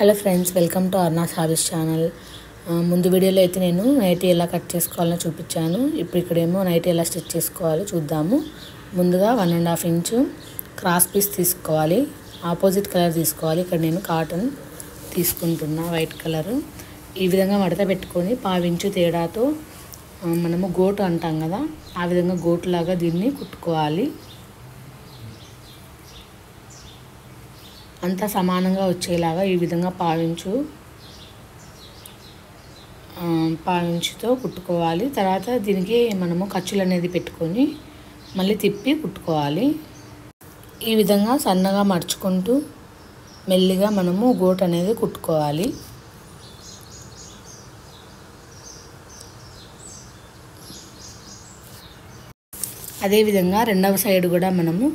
Hello friends, welcome to అర్నాస్ hobbies channel. ముందు వీడియోలో అయితే నేను నైటీ ఎలా కట్ చేసుకోవాలో చూపించాను. ఇప్పుడు ఇక్కడేమో నైటీ ఎలా స్టిచ్ చేసుకోవాలో చూద్దాము. ముందుగా 1.5 ఇంచు క్రాస్ పీస్ తీసుకోవాలి. ఆపోజిట్ కలర్ తీసుకోవాలి. ఇక్కడ నేను కాటన్ తీసుకుంటున్నా, వైట్ కలరు. ఈ విధంగా మడత పెట్టుకొని 1/4 ఇంచు తేడాతో మనము గోటు అంటాం కదా, ఆ విధంగా గోటులాగా దీన్ని కుట్టుకోవాలి. అంతా సమానంగా వచ్చేలాగా ఈ విధంగా 1/4 ఇంచుతో కుట్టుకోవాలి. తర్వాత దీనికి మనము ఖర్చులు అనేది పెట్టుకొని మళ్ళీ తిప్పి కుట్టుకోవాలి. ఈ విధంగా సన్నగా మడుచుకుంటూ మెల్లిగా మనము గోటు అనేది కుట్టుకోవాలి. అదేవిధంగా రెండవ సైడ్ కూడా మనము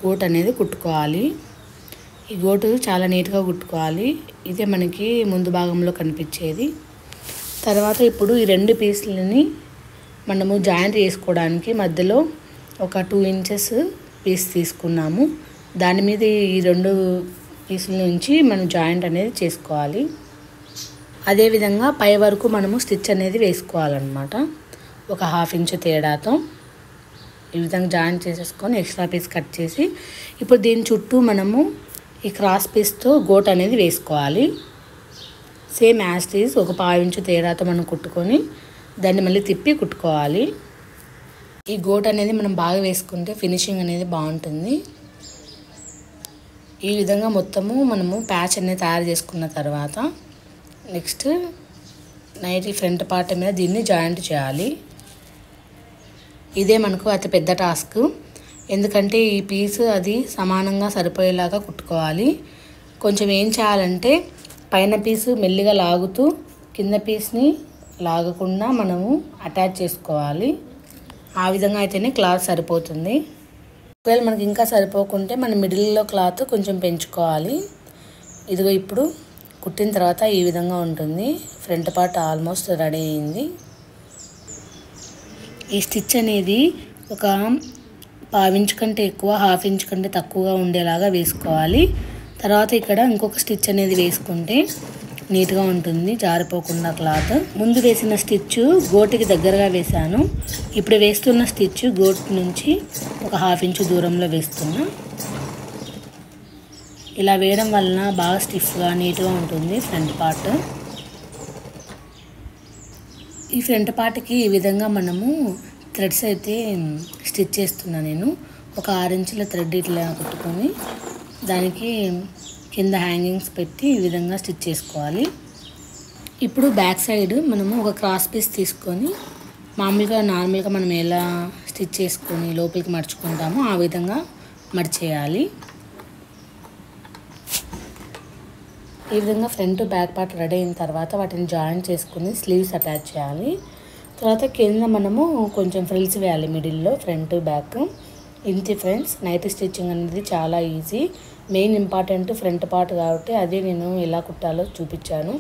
గోటు అనేది కుట్టుకోవాలి. ఈ గోటు చాలా నీట్గా కుట్టుకోవాలి. ఇదే మనకి ముందు భాగంలో కనిపించేది. తర్వాత ఇప్పుడు ఈ 2 పీసులని మనము జాయింట్ చేసుకోవడానికి మధ్యలో ఒక 2 ఇంచెస్ పీస్ తీసుకున్నాము. దాని మీద ఈ 2 పీసుల నుంచి మనం జాయింట్ అనేది చేసుకోవాలి. అదేవిధంగా పై వరకు మనము స్టిచ్ అనేది వేసుకోవాలన్నమాట. ఒక 1/2 ఇంచు తేడాతో ఈ విధంగా జాయింట్ చేసేసుకొని ఎక్స్ట్రా పీస్ కట్ చేసి ఇప్పుడు దీని చుట్టూ మనము ఈ క్రాస్ పీస్తో గోట్ అనేది వేసుకోవాలి. సేమ్ యాజ్ ఇట్ ఈజ్ ఒక 1/4 ఇంచు తేడాతో మనం కుట్టుకొని దాన్ని మళ్ళీ తిప్పి కుట్టుకోవాలి. ఈ గోట్ అనేది మనం బాగా వేసుకుంటే ఫినిషింగ్ అనేది బాగుంటుంది. ఈ విధంగా మొత్తము మనము ప్యాచ్ అనేది తయారు చేసుకున్న తర్వాత నెక్స్ట్ నైటీ ఫ్రంట్ పార్ట్ మీద దీన్ని జాయింట్ చేయాలి. ఇదే మనకు అతి పెద్ద టాస్క్. ఎందుకంటే ఈ పీసు అది సమానంగా సరిపోయేలాగా కుట్టుకోవాలి. కొంచెం ఏం చేయాలంటే పైన పీసు మెల్లిగా లాగుతూ కింద పీస్ని లాగకుండా మనము అటాచ్ చేసుకోవాలి. ఆ విధంగా అయితేనే క్లాత్ సరిపోతుంది. ఒకవేళ మనకి ఇంకా సరిపోకుంటే మన మిడిల్లో క్లాత్ కొంచెం పెంచుకోవాలి. ఇదిగో ఇప్పుడు కుట్టిన తర్వాత ఈ విధంగా ఉంటుంది. ఫ్రంట్ పార్ట్ ఆల్మోస్ట్ రెడీ అయింది. ఈ స్టిచ్ అనేది ఒక 1/4 ఇంచు కంటే ఎక్కువ, 1/2 ఇంచు కంటే తక్కువగా ఉండేలాగా వేసుకోవాలి. తర్వాత ఇక్కడ ఇంకొక స్టిచ్ అనేది వేసుకుంటే నీట్గా ఉంటుంది, జారిపోకుండా క్లాత్. ముందు వేసిన స్టిచ్ గోటికి దగ్గరగా వేసాను. ఇప్పుడు వేస్తున్న స్టిచ్ గోట్ నుంచి ఒక 1/2 ఇంచు దూరంలో వేస్తున్నా. ఇలా వేయడం వలన బాగా స్టిఫ్గా నీట్గా ఉంటుంది ఫ్రంట్ పార్ట్. ఈ ఫ్రంట్ పార్ట్కి ఈ విధంగా మనము థ్రెడ్స్ అయితే స్టిచ్ చేస్తున్నా. నేను ఒక 6 ఇంచుల థ్రెడ్ ఇట్లా కుట్టుకొని దానికి కింద హ్యాంగింగ్స్ పెట్టి ఈ విధంగా స్టిచ్ చేసుకోవాలి. ఇప్పుడు బ్యాక్ సైడ్ మనము ఒక క్రాస్ పీస్ తీసుకొని నార్మల్గా మనం ఎలా స్టిచ్ చేసుకొని లోపలికి మడుచుకుంటామో ఆ విధంగా మడిచేయాలి. ఈ విధంగా ఫ్రంట్ బ్యాక్ పార్ట్ రెడీ అయిన తర్వాత వాటిని జాయింట్ చేసుకుని స్లీవ్స్ అటాచ్ చేయాలి. తర్వాత కింద మనము కొంచెం ఫ్రిల్స్ వేయాలి మిడిల్లో, ఫ్రంట్ బ్యాక్. ఇంతే ఫ్రెండ్స్, నైటీ స్టిచ్చింగ్ అనేది చాలా easy. Main important front part కాబట్టి అదే నేను ఎలా కుట్టాలో చూపించాను.